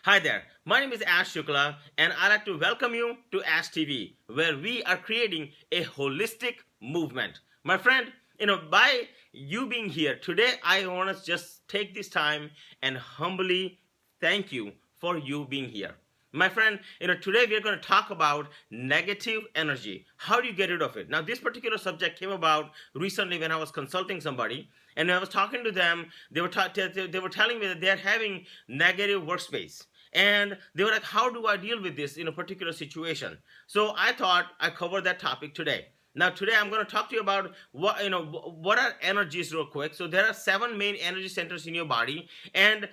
Hi there, my name is Ash Shukla, and I'd like to welcome you to Ash TV, where we are creating a holistic movement. My friend, by you being here today, I want to just take this time and humbly thank you for you being here. My friend, today we are going to talk about negative energy. How do you get rid of it? Now, this particular subject came about recently when I was consulting somebody, and when I was talking to them, they were telling me that they are having negative workspace, and they were like, "How do I deal with this in a particular situation?" So I thought I covered that topic today. Now today I'm going to talk to you about what are energies real quick. So there are seven main energy centers in your body, and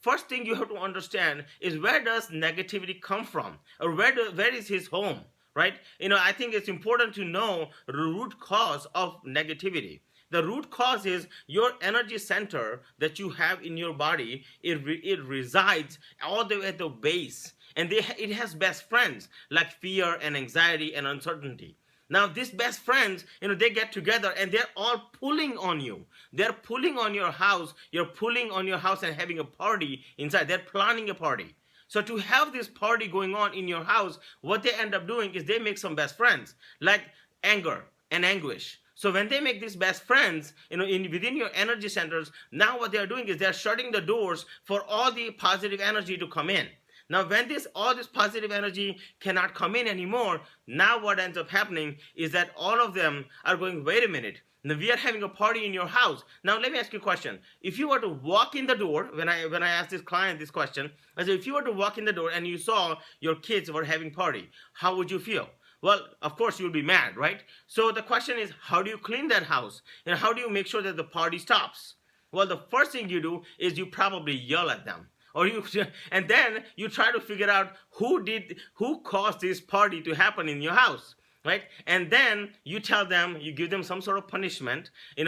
first thing you have to understand is, where does negativity come from, or where is his home, right? I think it's important to know the root cause of negativity. The root cause is your energy center that you have in your body. It resides all the way at the base, and it has best friends like fear and anxiety and uncertainty. Now, these best friends, they get together and they're all pulling on you. They're pulling on your house. You're pulling on your house and having a party inside. They're planning a party. So to have this party going on in your house, what they end up doing is they make some best friends, like anger and anguish. So when they make these best friends, within your energy centers, now what they are doing is they are shutting the doors for all the positive energy to come in. Now, when all this positive energy cannot come in anymore, now what ends up happening is that all of them are going, wait a minute, now we are having a party in your house. Now, let me ask you a question. If you were to walk in the door, when I asked this client this question, I said, if you were to walk in the door and you saw your kids were having party, how would you feel? Well, of course, you'll be mad, right? So the question is, how do you clean that house? And how do you make sure that the party stops? Well, the first thing you do is you probably yell at them. And then you try to figure out who caused this party to happen in your house, right? And then you give them some sort of punishment, and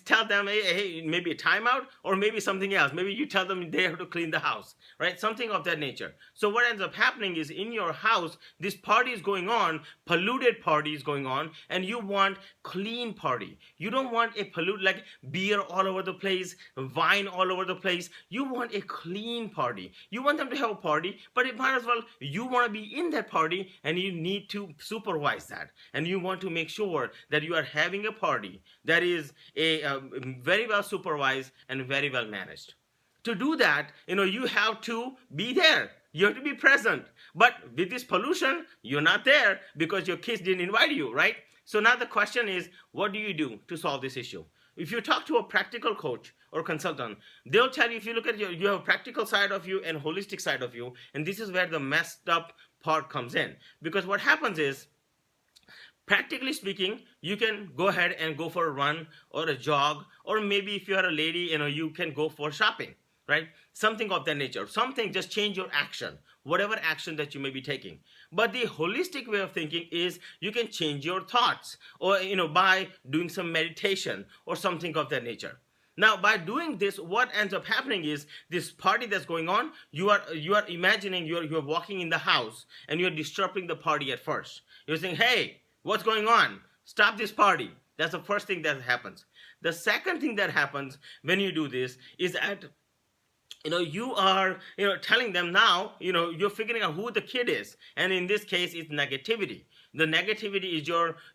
tell them, hey, maybe a timeout, or maybe something else. Maybe you tell them they have to clean the house, right? Something of that nature. So what ends up happening is, in your house, this party is going on, polluted party is going on, and you want clean party. You don't want a like beer all over the place, wine all over the place. You want a clean party. You want them to have a party, but it might as well, you want to be in that party, and you need to supervise that, and you want to make sure that you are having a party that is very well supervised and very well managed. To do that, you have to be there. You have to be present. But with this pollution, you're not there because your kids didn't invite you, right? So now the question is, what do you do to solve this issue? If you talk to a practical coach or consultant, they'll tell you, if you look at you have a practical side of you and holistic side of you, and this is where the messed up part comes in. Because what happens is, practically speaking, you can go ahead and go for a run or a jog, or maybe if you're a lady, you can go for shopping, right? Something of that nature. Something, just change your action, whatever action that you may be taking. But the holistic way of thinking is, you can change your thoughts, or by doing some meditation or something of that nature. Now, by doing this, what ends up happening is, this party that's going on, you are imagining you're walking in the house and you're disrupting the party at first. You're saying, hey, what's going on? Stop this party. That's the first thing that happens. The second thing that happens when you do this is that you are telling them, now you're figuring out who the kid is, and in this case it's negativity. The negativity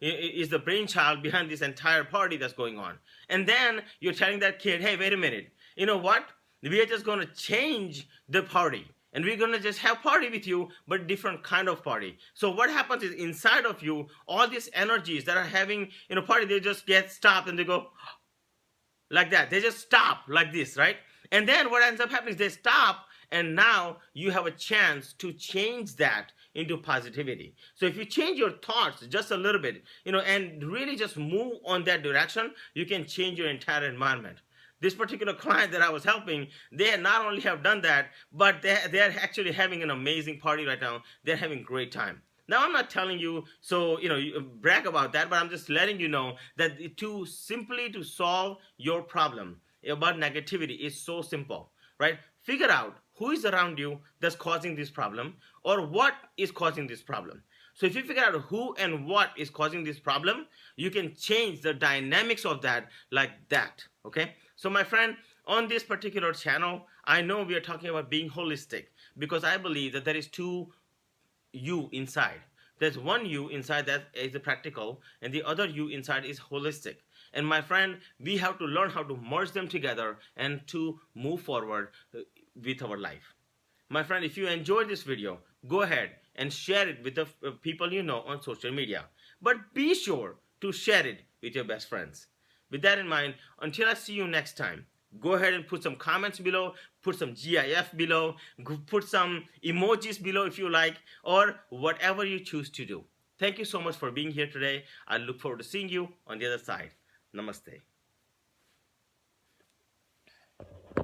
is the brainchild behind this entire party that's going on. And then you're telling that kid, hey, wait a minute, you know what, we are just going to change the party, and we're going to just have party with you, but different kind of party. So what happens is, inside of you, all these energies that are having party, they just get stopped, and they go like that. They just stop like this, right? And then what ends up happening is, they stop, and now you have a chance to change that into positivity. So if you change your thoughts just a little bit, and really just move on that direction, you can change your entire environment. This particular client that I was helping, they not only have done that, but they're actually having an amazing party right now. They're having a great time. Now, I'm not telling you so you brag about that, but I'm just letting you know that to solve your problem about negativity is so simple, right? Figure out who is around you that's causing this problem, or what is causing this problem. So if you figure out who and what is causing this problem, you can change the dynamics of that like that, okay? So, my friend, on this particular channel, I know we are talking about being holistic because I believe that there is two you inside. There's one you inside that is the practical, and the other you inside is holistic. And my friend, we have to learn how to merge them together and to move forward with our life. My friend, if you enjoyed this video, go ahead and share it with the people you know on social media. But be sure to share it with your best friends. With that in mind, until I see you next time, go ahead and put some comments below, put some GIF below, put some emojis below if you like, or whatever you choose to do. Thank you so much for being here today. I look forward to seeing you on the other side. Namaste.